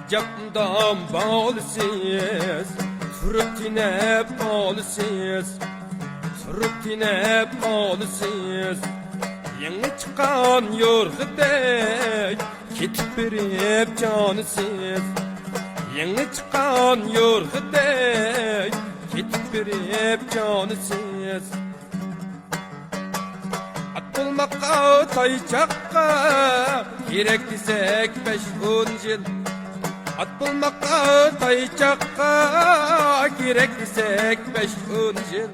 Acabdan bağlısız, sürüktine bağlısız, sürüktine bağlısız. Yeni çıkan yorgudey, ketip berip canısız. Yeni çıkan yorgudey, ketip berip canısız. At bulmakka, taycakka, gerek desek 5-10 yıl. At bulmakka, taycakka, gerek desek 5-10 yıl.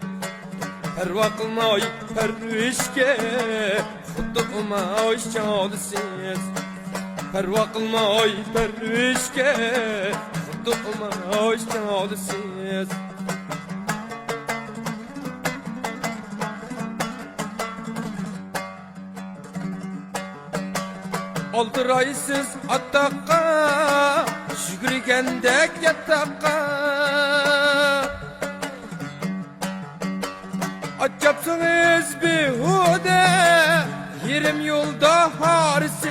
Perva kılmay pervişke, xuddi umaş çalısız. Perva kılmay pervişke, xuddi umaş çalısız. Aldıraysız atakka, şükrügendek yatakka. Acapsınız bihude, yerim yolda harisiz.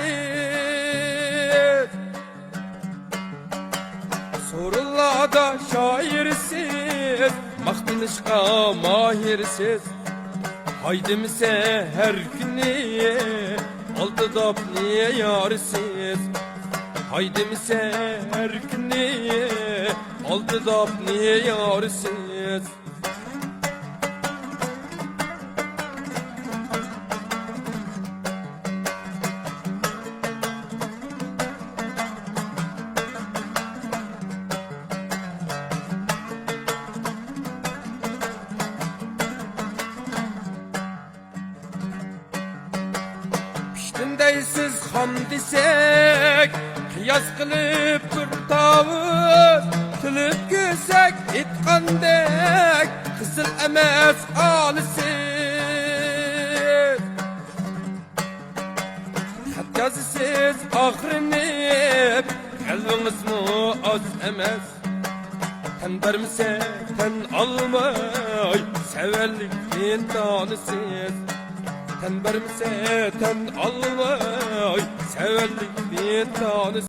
Sorullada şairsiz, maktınışka mahirsiz. Haydimize her günü, altı dapniye yarisiz. Haydimize her günü, altı dapniye yarisiz. Piştindeysiz ham desek, kıyas kılıp bir tavır. Tılıp güsek itqandek, kızıl emes alısız. Xat yazısız ağrınıp, kalbiniz mu az emes. Ten vermese ten almay, severlikten tanısız. Ten vermese ten almay, severlikten tanısız.